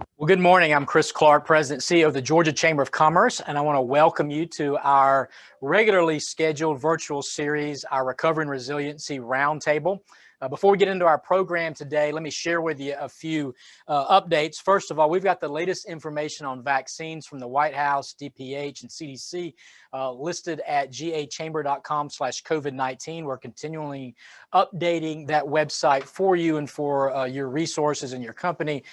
Well, good morning. I'm Chris Clark, President and CEO of the Georgia Chamber of Commerce, and I want to welcome you to our regularly scheduled virtual series, our Recovery and Resiliency Roundtable. Before we get into our program today, let me share with you a few updates. First of all, we've got the latest information on vaccines from the White House, DPH, and CDC listed at gachamber.com/COVID-19. We're continually updating that website for you and for your resources and your company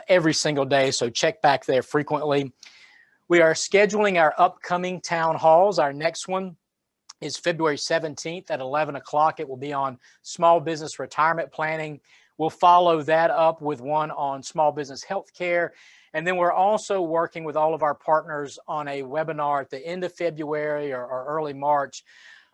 every single day, so check back there frequently. We are scheduling our upcoming town halls. Our next one is February 17th at 11 o'clock. It will be on small business retirement planning. We'll follow that up with one on small business healthcare. And then we're also working with all of our partners on a webinar at the end of February or early March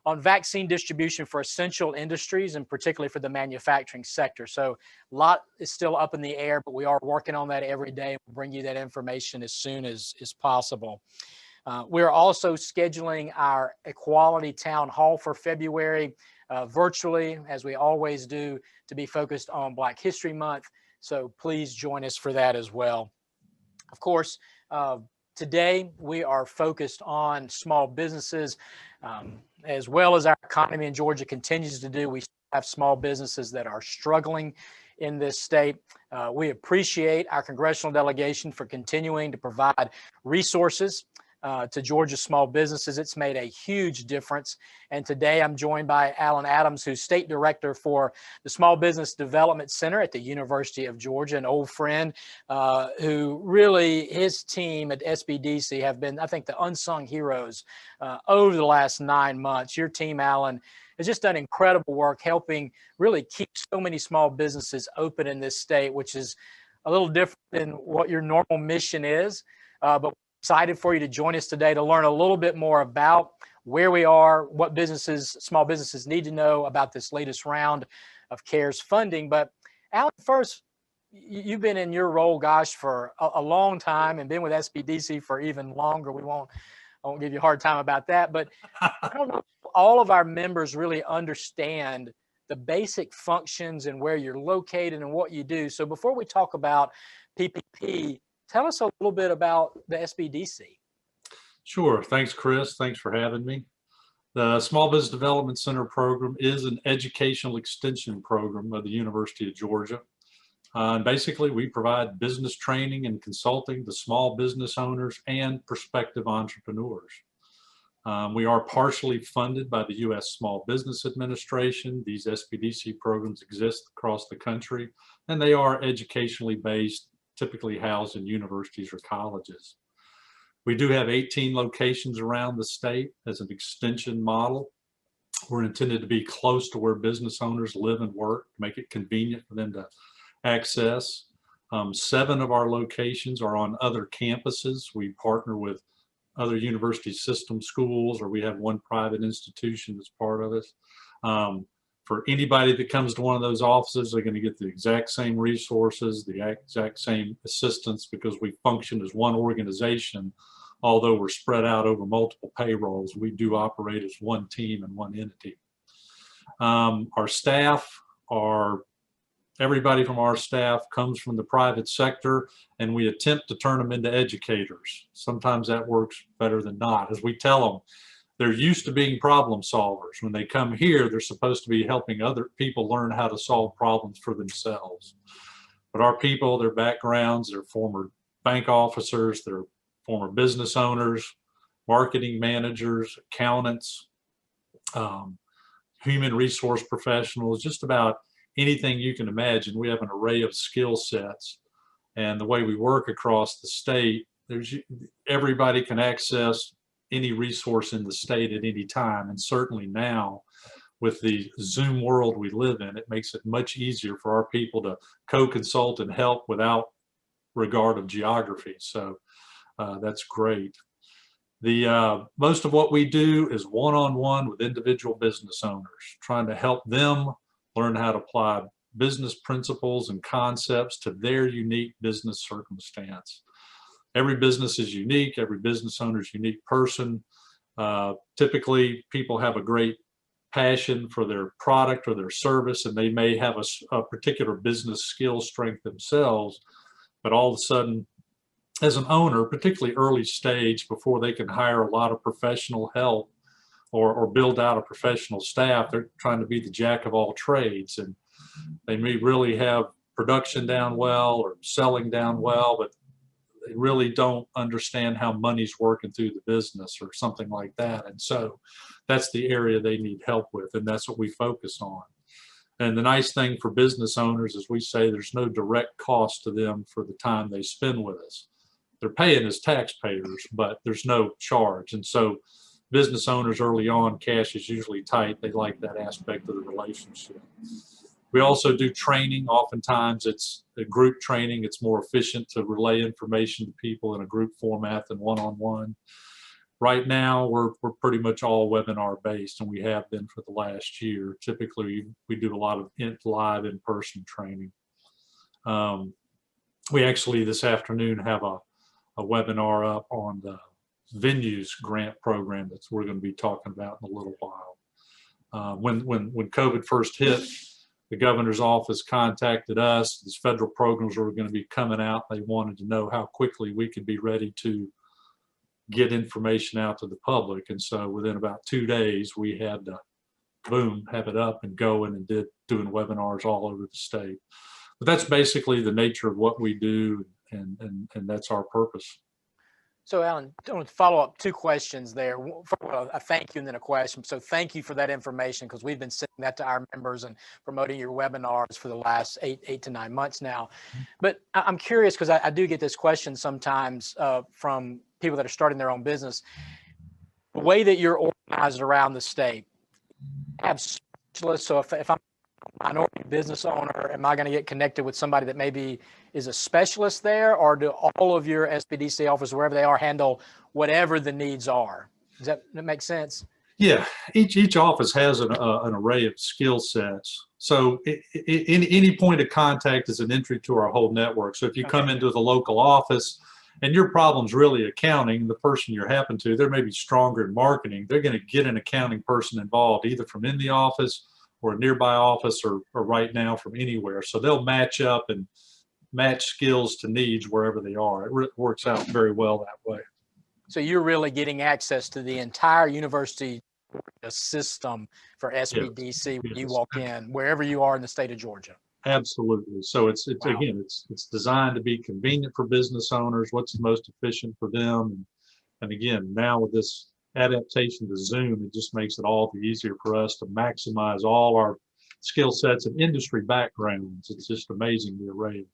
on vaccine distribution for essential industries, and particularly for the manufacturing sector. So a lot is still up in the air, but we are working on that every day. We'll bring you that information as soon as possible. We're also scheduling our Equality Town Hall for February virtually, as we always do, to be focused on Black History Month. So please join us for that as well. Of course, today we are focused on small businesses, as well as our economy in Georgia continues to do. We have small businesses that are struggling in this state. We appreciate our congressional delegation for continuing to provide resources to Georgia's small businesses. It's made a huge difference. And today I'm joined by Allan Adams, who's State Director for the Small Business Development Center at the University of Georgia, an old friend who really, his team at SBDC have been, I think, the unsung heroes over the last 9 months. Your team, Allan, has just done incredible work helping really keep so many small businesses open in this state, which is a little different than what your normal mission is. But excited for you to join us today to learn a little bit more about where we are, what small businesses need to know about this latest round of CARES funding. But Allan, first, you've been in your role, gosh, for a long time, and been with SBDC for even longer. I won't give you a hard time about that, but I don't know if all of our members really understand the basic functions and where you're located and what you do. So before we talk about PPP, tell us a little bit about the SBDC. Sure. Thanks, Chris. Thanks for having me. The Small Business Development Center program is an educational extension program of the University of Georgia. And basically, we provide business training and consulting to small business owners and prospective entrepreneurs. We are partially funded by the U.S. Small Business Administration. These SBDC programs exist across the country, and they are educationally based, typically housed in universities or colleges. We do have 18 locations around the state as an extension model. We're intended to be close to where business owners live and work, make it convenient for them to access. 7 of our locations are on other campuses. We partner with other university system schools, or we have one private institution that's part of us. For anybody that comes to one of those offices, they're going to get the exact same resources, the exact same assistance, because we function as one organization. Although we're spread out over multiple payrolls, we do operate as one team and one entity. Our staff everybody from our staff comes from the private sector, and we attempt to turn them into educators. Sometimes that works better than not. As we tell them, they're used to being problem solvers. When they come here, they're supposed to be helping other people learn how to solve problems for themselves. But our people, their backgrounds, they're former bank officers, they're former business owners, marketing managers, accountants, human resource professionals, just about anything you can imagine. We have an array of skill sets. And the way we work across the state, everybody can access any resource in the state at any time. And certainly now, with the Zoom world we live in, it makes it much easier for our people to co-consult and help without regard of geography. So that's great. Most of what we do is one-on-one with individual business owners, trying to help them learn how to apply business principles and concepts to their unique business circumstance. Every business is unique. Every business owner is a unique person. Typically, people have a great passion for their product or their service, and they may have a particular business skill strength themselves, but all of a sudden, as an owner, particularly early stage, before they can hire a lot of professional help or build out a professional staff, they're trying to be the jack of all trades. And they may really have production down well or selling down well, but they really don't understand how money's working through the business or something like that. And so that's the area they need help with, and that's what we focus on. And the nice thing for business owners is we say there's no direct cost to them for the time they spend with us. They're paying as taxpayers, but there's no charge. And so business owners early on, cash is usually tight. They like that aspect of the relationship. We also do training. Oftentimes it's a group training. It's more efficient to relay information to people in a group format than one-on-one. Right now, we're pretty much all webinar based, and we have been for the last year. Typically, we do a lot of live in-person training. We actually this afternoon have a webinar up on the venues grant program that we're going to be talking about in a little while. When COVID first hit, the governor's office contacted us. These federal programs were going to be coming out. They wanted to know how quickly we could be ready to get information out to the public. And so within about 2 days, we had to, boom, have it up and going and doing webinars all over the state. But that's basically the nature of what we do, and that's our purpose. So Allan, I want to follow up 2 questions there. A thank you and then a question. So thank you for that information, because we've been sending that to our members and promoting your webinars for the last 8 to 9 months now. But I'm curious, because I do get this question sometimes from people that are starting their own business. The way that you're organized around the state, have specialists. So if I'm a minority business owner, am I going to get connected with somebody that maybe is a specialist there, or do all of your SBDC offices, wherever they are, handle whatever the needs are? Does that make sense? Yeah, each office has an array of skill sets. So any point of contact is an entry to our whole network. So if you come into the local office and your problem's really accounting, the person you happen to, they may be stronger in marketing. They're going to get an accounting person involved, either from in the office or a nearby office, or right now from anywhere. So they'll match up and match skills to needs wherever they are. It works out very well that way. So you're really getting access to the entire university system for SBDC when you walk in, wherever you are in the state of Georgia. Absolutely. So it's again, it's designed to be convenient for business owners. What's the most efficient for them? And again, now with this adaptation to Zoom, it just makes it all the easier for us to maximize all our skill sets and industry backgrounds. It's just amazing, the array.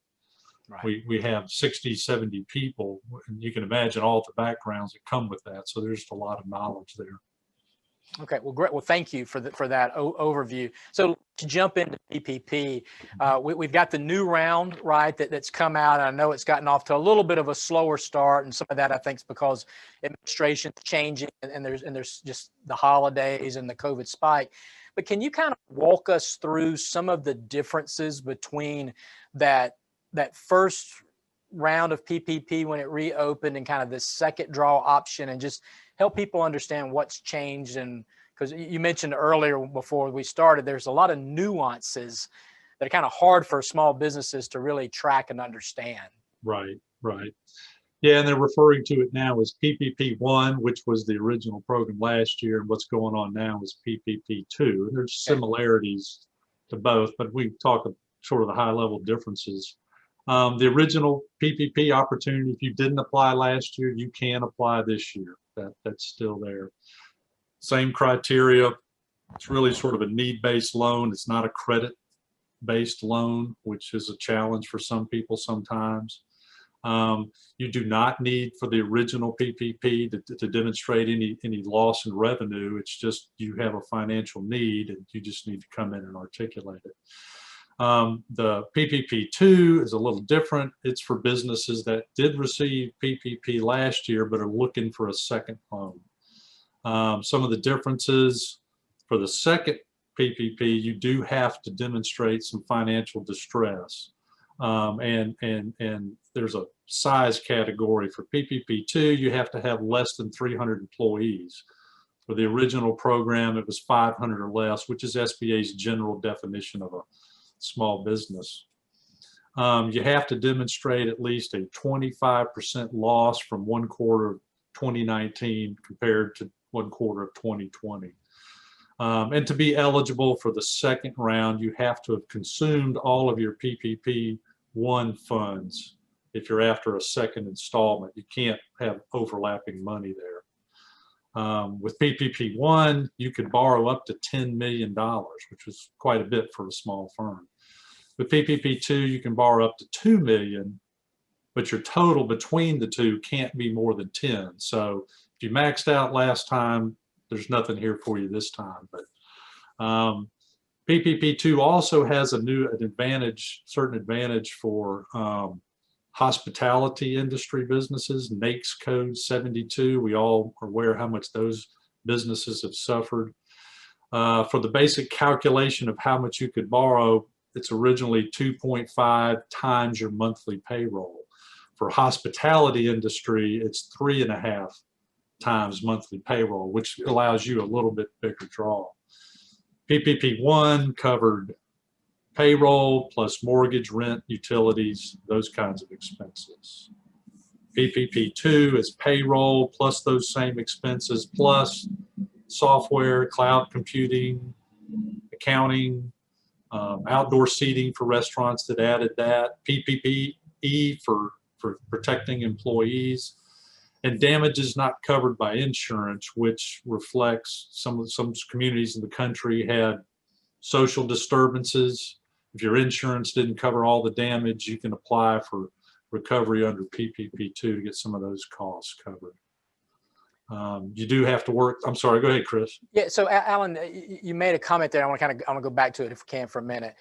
Right. We have 60, 70 people, and you can imagine all the backgrounds that come with that. So there's a lot of knowledge there. Okay, well, great. Well, thank you for that overview. So to jump into PPP, we've got the new round, right, that's come out. I know it's gotten off to a little bit of a slower start, and some of that I think is because administration's changing, and there's just the holidays and the COVID spike. But can you kind of walk us through some of the differences between that first round of PPP when it reopened and kind of the second draw option, and just help people understand what's changed? And because you mentioned earlier before we started, there's a lot of nuances that are kind of hard for small businesses to really track and understand. Right. Yeah, and they're referring to it now as PPP-1, which was the original program last year, and what's going on now is PPP-2. And there's similarities to both, but we talk sort of the high-level differences. The original PPP opportunity, if you didn't apply last year, you can apply this year. That's still there. Same criteria. It's really sort of a need-based loan. It's not a credit-based loan, which is a challenge for some people sometimes. You do not need, for the original PPP, to demonstrate any loss in revenue. It's just you have a financial need, and you just need to come in and articulate it. The PPP-2 is a little different. It's for businesses that did receive PPP last year but are looking for a second loan. Some of the differences: for the second PPP, you do have to demonstrate some financial distress, and there's a size category. For PPP-2, you have to have less than 300 employees. For the original program, it was 500 or less, which is SBA's general definition of a small business. You have to demonstrate at least a 25% loss from one quarter of 2019 compared to one quarter of 2020. And to be eligible for the second round, you have to have consumed all of your PPP-1 funds. If you're after a second installment, you can't have overlapping money there. With PPP-1, you could borrow up to $10 million, which is quite a bit for a small firm. With PPP-2, you can borrow up to $2 million, but your total between the two can't be more than 10. So if you maxed out last time, there's nothing here for you this time. But PPP-2 also has an advantage, certain advantage for hospitality industry businesses. NAICS code 72. We all are aware how much those businesses have suffered. For the basic calculation of how much you could borrow, it's originally 2.5 times your monthly payroll. For hospitality industry, it's 3.5 times monthly payroll, which allows you a little bit bigger draw. PPP-1 covered payroll plus mortgage, rent, utilities, those kinds of expenses. PPP-2 is payroll plus those same expenses plus software, cloud computing, accounting, outdoor seating for restaurants that added that, PPP-E for protecting employees, and damages not covered by insurance, which reflects some communities in the country had social disturbances. If your insurance didn't cover all the damage, you can apply for recovery under PPP-2 to get some of those costs covered. You do have to work. I'm sorry, go ahead, Chris. Yeah, so Allan, you made a comment there. I want to go back to it if we can for a minute.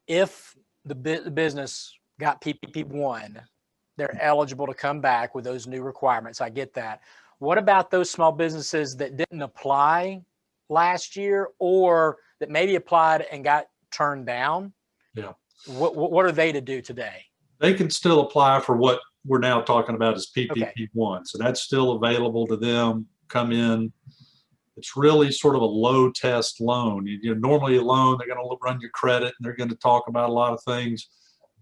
If the business got PPP-1, they're eligible to come back with those new requirements. I get that. What about those small businesses that didn't apply last year or that maybe applied and got turned down? Yeah. What are they to do today? They can still apply for what we're now talking about as PPP-1. So that's still available to them, come in. It's really sort of a low test loan. Normally a loan, they're going to run your credit and they're going to talk about a lot of things.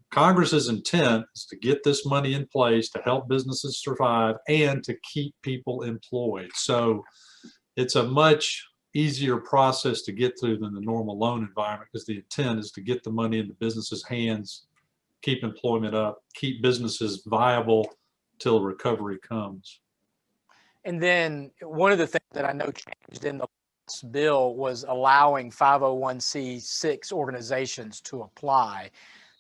Congress's intent is to get this money in place to help businesses survive and to keep people employed. So it's a much easier process to get through than the normal loan environment because the intent is to get the money into businesses' hands, keep employment up, keep businesses viable till recovery comes. And then one of the things that I know changed in the last bill was allowing 501c6 organizations to apply.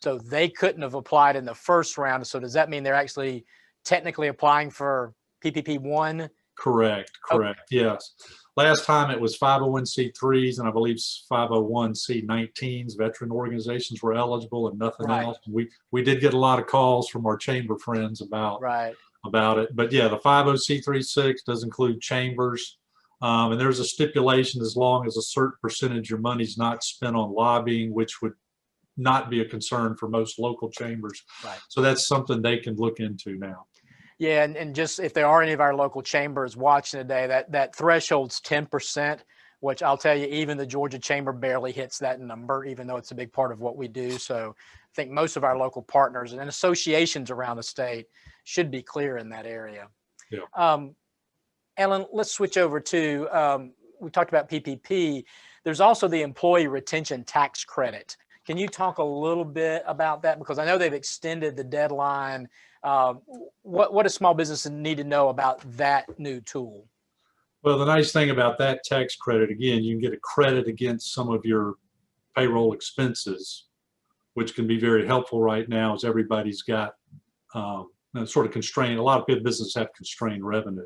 So they couldn't have applied in the first round. So does that mean they're actually technically applying for PPP-1? Correct, Okay. Yes. Last time it was 501c3s and I believe 501c19s, veteran organizations were eligible and nothing else. We did get a lot of calls from our chamber friends about it. But yeah, the 501c36 does include chambers. And there's a stipulation as long as a certain percentage of your money's not spent on lobbying, which would not be a concern for most local chambers. So that's something they can look into now. Yeah, and just if there are any of our local chambers watching today, that threshold's 10%, which I'll tell you, even the Georgia Chamber barely hits that number, even though it's a big part of what we do. So I think most of our local partners and associations around the state should be clear in that area. Yeah. Allan, let's switch over to, we talked about PPP. There's also the employee retention tax credit. Can you talk a little bit about that? Because I know they've extended the deadline. What do small businesses need to know about that new tool? Well, the nice thing about that tax credit, again, you can get a credit against some of your payroll expenses, which can be very helpful right now as everybody's got sort of constrained. A lot of businesses have constrained revenue.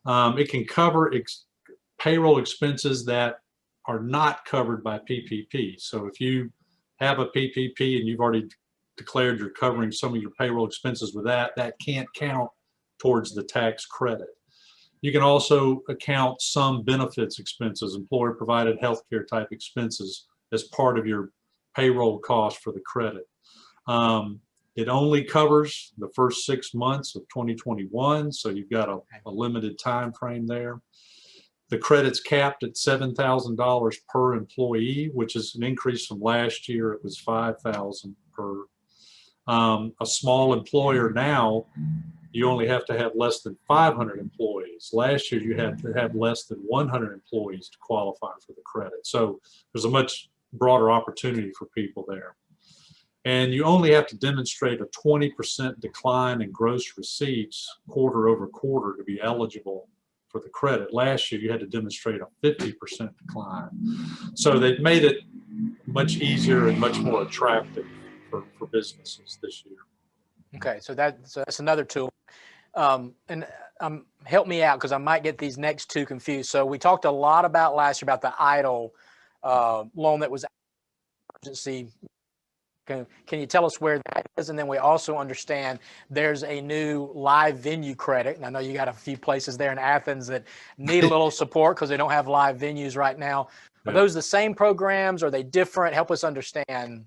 It can cover payroll expenses that are not covered by PPP. So if you have a PPP and you've already declared you're covering some of your payroll expenses with that can't count towards the tax credit. You can also account some benefits expenses, employer provided healthcare type expenses as part of your payroll cost for the credit. It only covers the first 6 months of 2021, so you've got a limited time frame there. The credit's capped at $7,000 per employee, which is an increase from last year. It was $5,000 per A small employer now, you only have to have less than 500 employees. Last year, you had to have less than 100 employees to qualify for the credit. So there's a much broader opportunity for people there. And you only have to demonstrate a 20% decline in gross receipts quarter over quarter to be eligible for the credit. Last year, you had to demonstrate a 50% decline. So they've made it much easier and much more attractive for businesses this year. Okay, so that's another tool. And help me out because I might get these next two confused. So we talked a lot about last year about the EIDL loan that was emergency. Can you tell us where that is? And then we also understand there's a new live venue credit. And I know you got a few places there in Athens that need a little support because they don't have live venues right now. Are those the same programs? Are they different? Help us understand.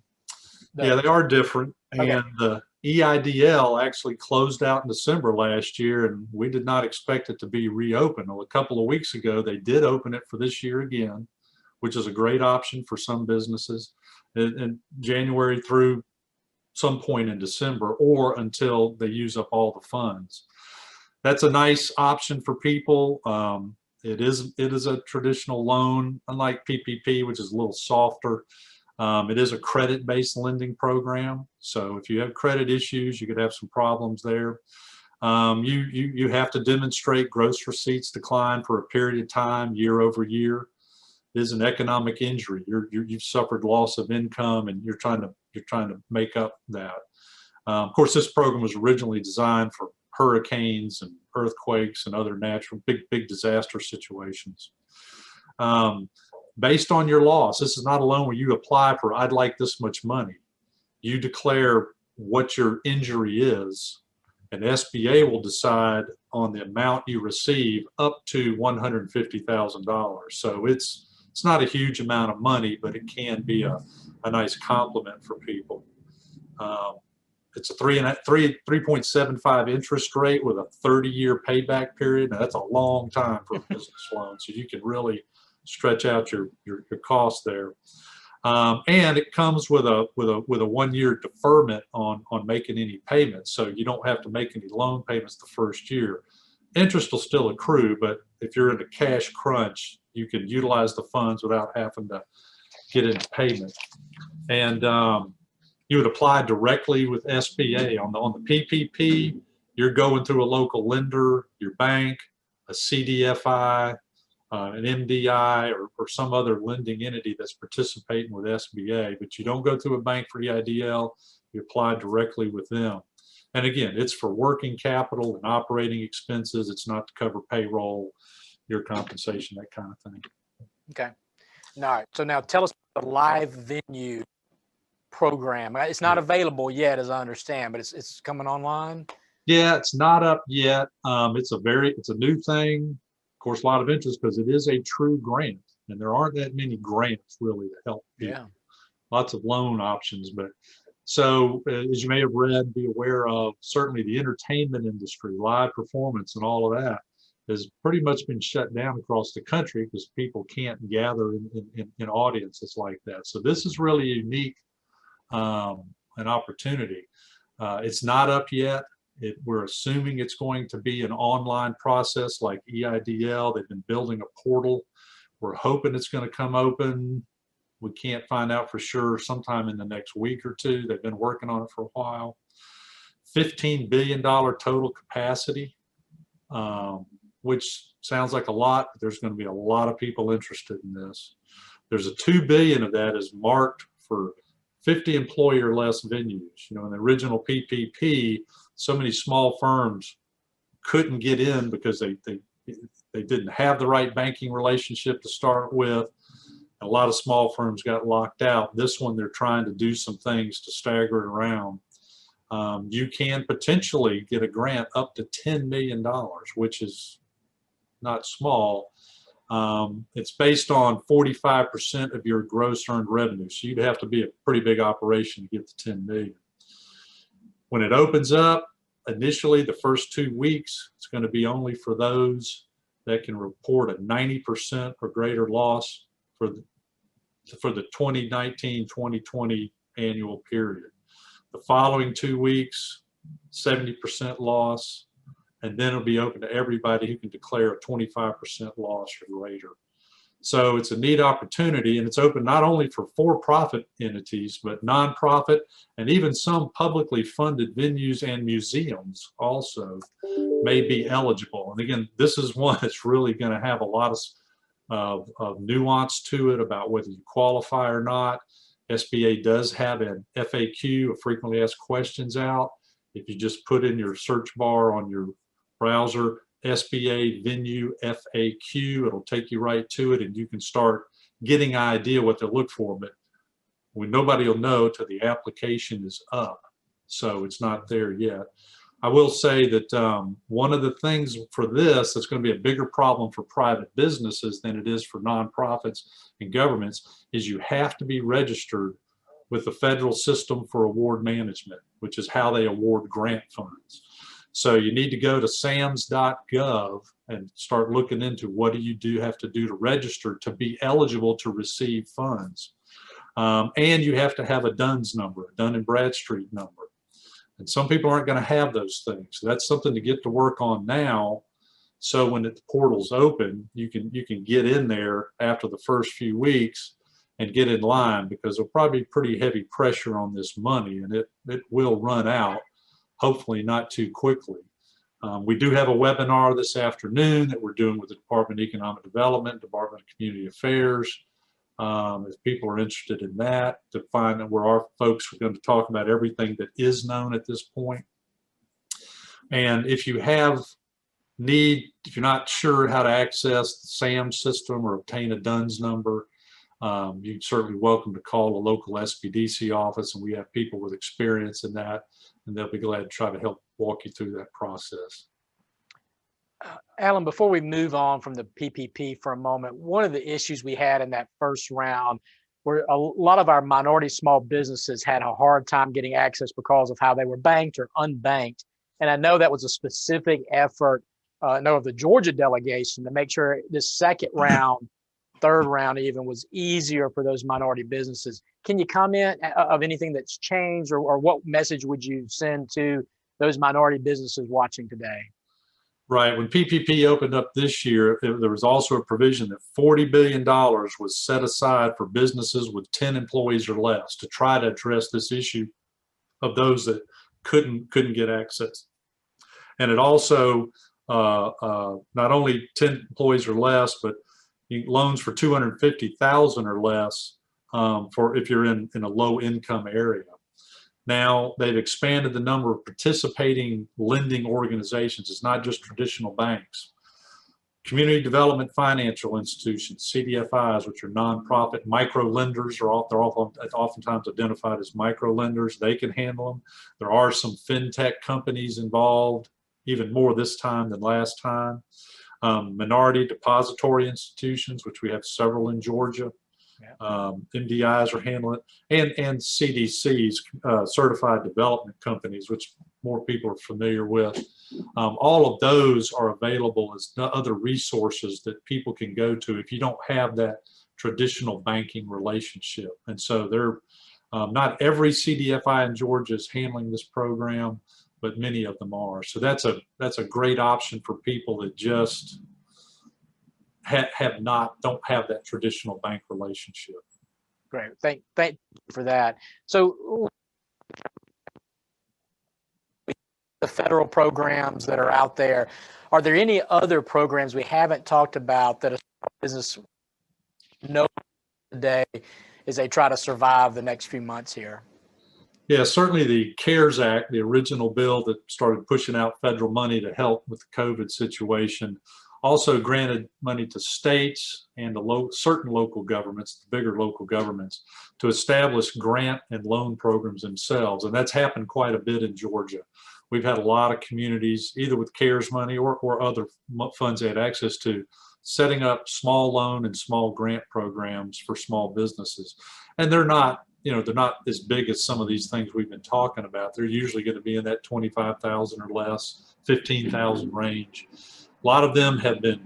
Yeah, they are different. Okay. And the EIDL actually closed out in December last year, and we did not expect it to be reopened. Well, a couple of weeks ago, they did open it for this year again, which is a great option for some businesses in January through some point in December, or until they use up all the funds. That's a nice option for people. It is a traditional loan, unlike PPP, which is a little softer. It is a credit-based lending program. So if you have credit issues, you could have some problems there. You have to demonstrate gross receipts decline for a period of time, year over year. It is an economic injury. You've suffered loss of income, and you're trying to make up that. Of course, this program was originally designed for hurricanes and earthquakes and other natural big disaster situations. Based on your loss, this is not a loan where you apply for, I'd like this much money. You declare what your injury is, and SBA will decide on the amount you receive up to $150,000. So it's not a huge amount of money, but it can be a nice compliment for people. It's a 3.75 interest rate with a 30-year payback period. Now, that's a long time for a business loan, so you can really stretch out your costs there. And it comes with a 1-year deferment on making any payments, so you don't have to make any loan payments the first year. Interest will still accrue, but if you're in a cash crunch, you can utilize the funds without having to get into payment. And you would apply directly with SBA. On the PPP, you're going through a local lender, your bank, a CDFI, an MDI, or some other lending entity that's participating with SBA, but you don't go through a bank for EIDL, you apply directly with them. And again, it's for working capital and operating expenses. It's not to cover payroll, your compensation, that kind of thing. Okay. All right. So now tell us about the live venue program. It's not available yet, as I understand, but it's coming online. Yeah, it's not up yet. It's a new thing. Of course, a lot of interest because it is a true grant, and there aren't that many grants really to help people. Yeah. Lots of loan options, but so as you may have read, be aware of, certainly the entertainment industry, live performance and all of that has pretty much been shut down across the country because people can't gather in audiences like that. So this is really unique, an opportunity. It's not up yet. We're assuming it's going to be an online process like EIDL. They've been building a portal. We're hoping it's going to come open. We can't find out for sure, sometime in the next week or two. They've been working on it for a while. $15 billion total capacity, which sounds like a lot, but there's going to be a lot of people interested in this. There's a $2 billion of that is marked for 50 employee or less venues. You know, in the original PPP, so many small firms couldn't get in because they didn't have the right banking relationship to start with. A lot of small firms got locked out. This one, they're trying to do some things to stagger it around. You can potentially get a grant up to $10 million, which is not small. It's based on 45% of your gross earned revenue. So you'd have to be a pretty big operation to get to 10 million. When it opens up, initially the first 2 weeks, it's going to be only for those that can report a 90% or greater loss for the 2019-2020 annual period. The following 2 weeks, 70% loss, and then it'll be open to everybody who can declare a 25% loss or greater. So it's a neat opportunity, and it's open not only for for-profit entities, but nonprofit and even some publicly funded venues and museums also may be eligible. And again, this is one that's really going to have a lot of nuance to it about whether you qualify or not. SBA does have an FAQ, a frequently asked questions out. If you just put in your search bar on your browser, SBA venue FAQ, it'll take you right to it, and you can start getting an idea what to look for. But nobody will know till the application is up, so it's not there yet. I will say that one of the things for this that's going to be a bigger problem for private businesses than it is for nonprofits and governments is you have to be registered with the federal system for award management, which is how they award grant funds. So you need to go to sams.gov and start looking into what do you have to do to register to be eligible to receive funds. And you have to have a DUNS number, a Dun and Bradstreet number. And some people aren't going to have those things. So that's something to get to work on now. So when the portal's open, you can get in there after the first few weeks and get in line, because there'll probably be pretty heavy pressure on this money, and it will run out. Hopefully not too quickly. We do have a webinar this afternoon that we're doing with the Department of Economic Development, Department of Community Affairs. If people are interested in that, to find out where our folks are going to talk about everything that is known at this point. And if you if you're not sure how to access the SAM system or obtain a DUNS number, you're certainly welcome to call a local SBDC office, and we have people with experience in that, and they'll be glad to try to help walk you through that process. Allan, before we move on from the PPP for a moment, one of the issues we had in that first round were a lot of our minority small businesses had a hard time getting access because of how they were banked or unbanked. And I know that was a specific effort, of the Georgia delegation to make sure this second round, third round even, was easier for those minority businesses. Can you comment of anything that's changed, or what message would you send to those minority businesses watching today? Right. When PPP opened up this year, there was also a provision that $40 billion was set aside for businesses with 10 employees or less to try to address this issue of those that couldn't get access. And it also not only 10 employees or less, but loans for $250,000 or less for if you're in a low income area. Now they've expanded the number of participating lending organizations. It's not just traditional banks. Community development financial institutions, CDFIs, which are nonprofit micro lenders, they're oftentimes identified as micro lenders. They can handle them. There are some fintech companies involved, even more this time than last time. Minority depository institutions, which we have several in Georgia. Yeah. MDIs are handling it, and CDCs, certified development companies, which more people are familiar with. All of those are available as other resources that people can go to if you don't have that traditional banking relationship. And so they're not every CDFI in Georgia is handling this program, but many of them are. So that's a great option for people that just don't have that traditional bank relationship. Great, thank you for that. So the federal programs that are out there, are there any other programs we haven't talked about that a business knows today as they try to survive the next few months here? Yeah, certainly the CARES Act, the original bill that started pushing out federal money to help with the COVID situation, also granted money to states and to certain local governments, the bigger local governments, to establish grant and loan programs themselves. And that's happened quite a bit in Georgia. We've had a lot of communities, either with CARES money or other funds they had access to, setting up small loan and small grant programs for small businesses. And they're not as big as some of these things we've been talking about. They're usually going to be in that 25,000 or less, 15,000 range. A lot of them have been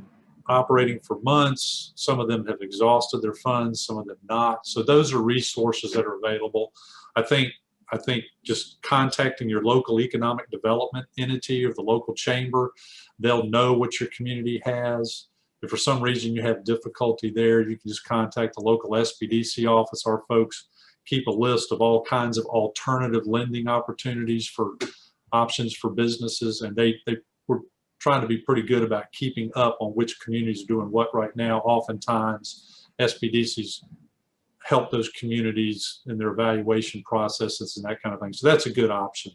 operating for months. Some of them have exhausted their funds, some of them not. So those are resources that are available. I think I think just contacting your local economic development entity or the local chamber, they'll know what your community has. If for some reason you have difficulty there, you can just contact the local SBDC office. Our folks keep a list of all kinds of alternative lending opportunities for options for businesses, and they were trying to be pretty good about keeping up on which communities are doing what right now. Oftentimes, SBDCs help those communities in their evaluation processes and that kind of thing. So that's a good option.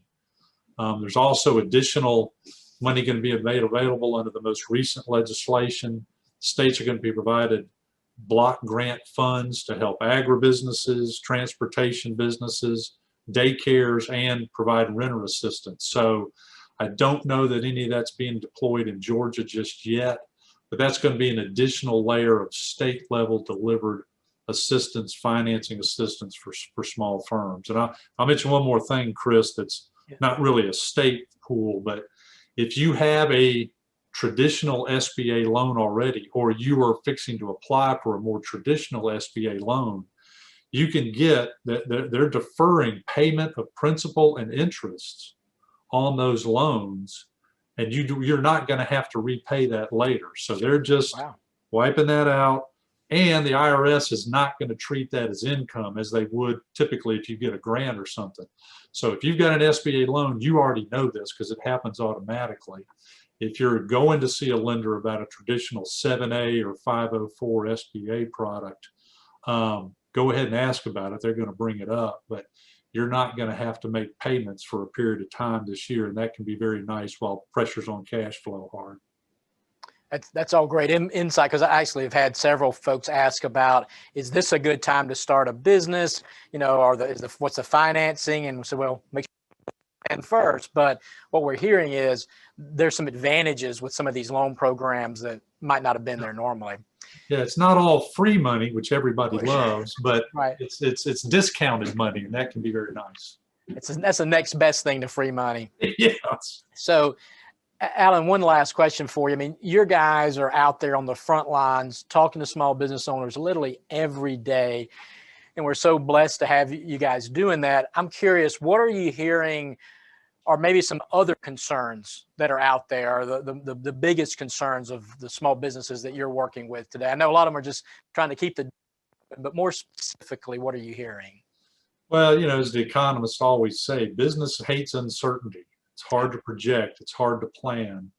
There's also additional money going to be available under the most recent legislation. States are going to be provided block grant funds to help agribusinesses, transportation businesses, daycares, and provide renter assistance. So I don't know that any of that's being deployed in Georgia just yet, but that's going to be an additional layer of state level delivered assistance, financing assistance for small firms. And I'll mention one more thing, Chris, that's not really a state pool, but if you have a traditional SBA loan already, or you are fixing to apply for a more traditional SBA loan, you can get that they're deferring payment of principal and interests on those loans, and you're not going to have to repay that later. So they're just wiping that out. And the IRS is not going to treat that as income as they would typically if you get a grant or something. So if you've got an SBA loan, you already know this because it happens automatically. If you're going to see a lender about a traditional 7A or 504 SBA product, go ahead and ask about it. They're going to bring it up, but you're not going to have to make payments for a period of time this year. And that can be very nice while pressures on cash flow hard. That's all great insight, because I actually have had several folks ask about, is this a good time to start a business? You know, or what's the financing? And so, well, make sure and first. But what we're hearing is there's some advantages with some of these loan programs that might not have been there normally. Yeah, it's not all free money, which everybody loves, but it's discounted money, and that can be very nice. That's the next best thing to free money. Yes. So, Allan, one last question for you. I mean, your guys are out there on the front lines talking to small business owners literally every day, and we're so blessed to have you guys doing that. I'm curious, what are you hearing, or maybe some other concerns that are out there, the biggest concerns of the small businesses that you're working with today? I know a lot of them are just trying to keep but more specifically, what are you hearing? Well, you know, as the economists always say, business hates uncertainty. It's hard to project. It's hard to plan.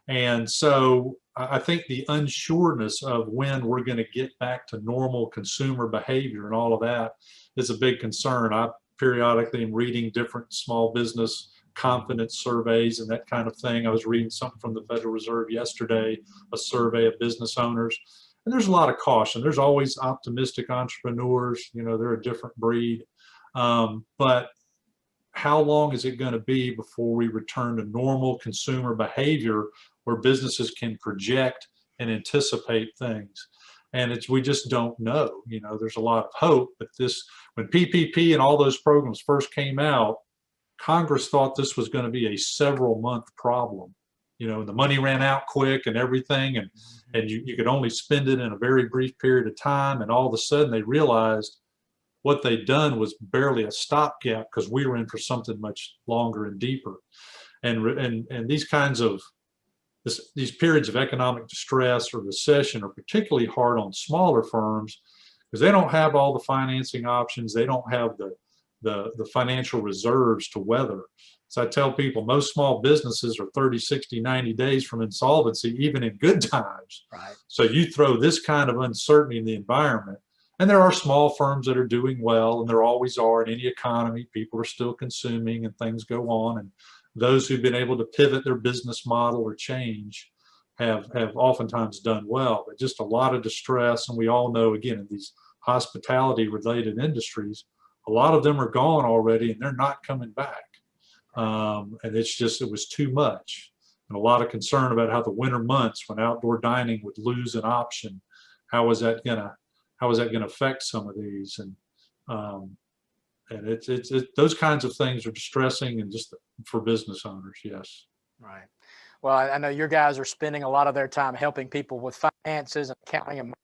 And so I think the unsureness of when we're going to get back to normal consumer behavior and all of that is a big concern. I periodically am reading different small business confidence surveys and that kind of thing. I was reading something from the Federal Reserve yesterday, a survey of business owners. And there's a lot of caution. There's always optimistic entrepreneurs. You know, they're a different breed. But how long is it going to be before we return to normal consumer behavior where businesses can project and anticipate things? And we just don't know. You know, there's a lot of hope, but when PPP and all those programs first came out, Congress thought this was going to be a several month problem. You know, the money ran out quick and everything, and you could only spend it in a very brief period of time. And all of a sudden they realized what they'd done was barely a stopgap because we were in for something much longer and deeper. And these kinds of these periods of economic distress or recession are particularly hard on smaller firms because they don't have all the financing options. They don't have the financial reserves to weather. So I tell people most small businesses are 30, 60, 90 days from insolvency, even in good times. Right. So you throw this kind of uncertainty in the environment. And there are small firms that are doing well, and there always are in any economy. People are still consuming and things go on. And those who've been able to pivot their business model or change have oftentimes done well. But just a lot of distress. And we all know, again, in these hospitality related industries, a lot of them are gone already and they're not coming back. And it was too much. And a lot of concern about how the winter months when outdoor dining would lose an option, how is that going to affect some of these? And it's those kinds of things are distressing and just for business owners. Yes. Right. Well, I know your guys are spending a lot of their time helping people with finances and accounting and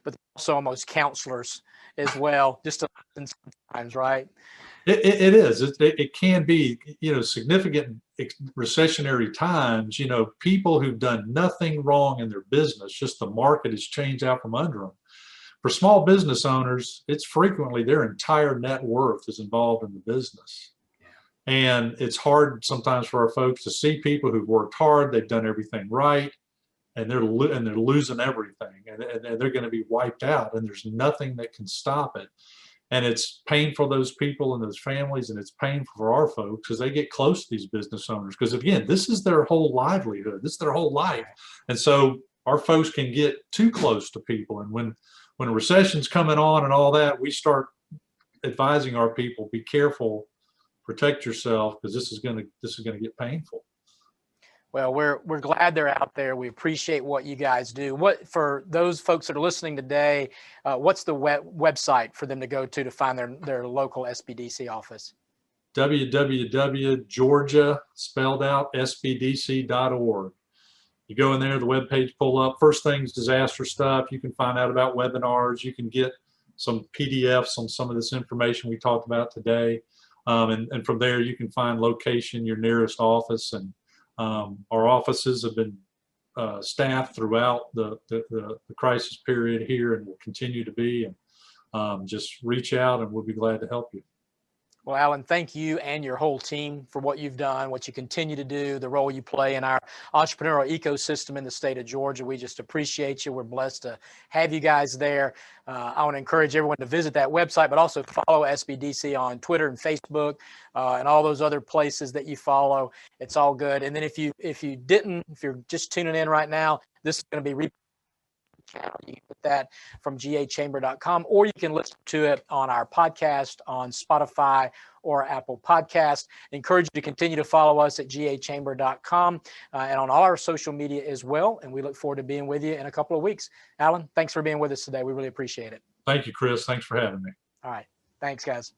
but also almost counselors as well, just to listen sometimes, right? It is. It can be, significant recessionary times, people who've done nothing wrong in their business, just the market has changed out from under them. For small business owners, it's frequently their entire net worth is involved in the business. And it's hard sometimes for our folks to see people who've worked hard, they've done everything right, and they're losing everything, and they're going to be wiped out, and there's nothing that can stop it. And it's painful for those people and those families, and it's painful for our folks as they get close to these business owners, because again, this is their whole livelihood, this is their whole life. And so our folks can get too close to people, and when a recession's coming on and all that, we start advising our people, be careful, protect yourself, because this is going to get painful. Well, we're glad they're out there. We appreciate what you guys do. What, for those folks that are listening today, what's the website for them to go to find their local SBDC office? www.georgia, spelled out, SBDC.org. You go in there, the webpage pull up. First thing's disaster stuff. You can find out about webinars. You can get some PDFs on some of this information we talked about today. And from there, you can find location, your nearest office. And our offices have been staffed throughout the crisis period here, and will continue to be. And just reach out, and we'll be glad to help you. Well, Allan, thank you and your whole team for what you've done, what you continue to do, the role you play in our entrepreneurial ecosystem in the state of Georgia. We just appreciate you. We're blessed to have you guys there. I want to encourage everyone to visit that website, but also follow SBDC on Twitter and Facebook and all those other places that you follow. It's all good. And then if you're just tuning in right now, this is going to be channel. You can get that from gachamber.com, or you can listen to it on our podcast on Spotify or Apple Podcast. I encourage you to continue to follow us at gachamber.com and on all our social media as well. And we look forward to being with you in a couple of weeks. Allan, thanks for being with us today. We really appreciate it. Thank you, Chris. Thanks for having me. All right. Thanks, guys.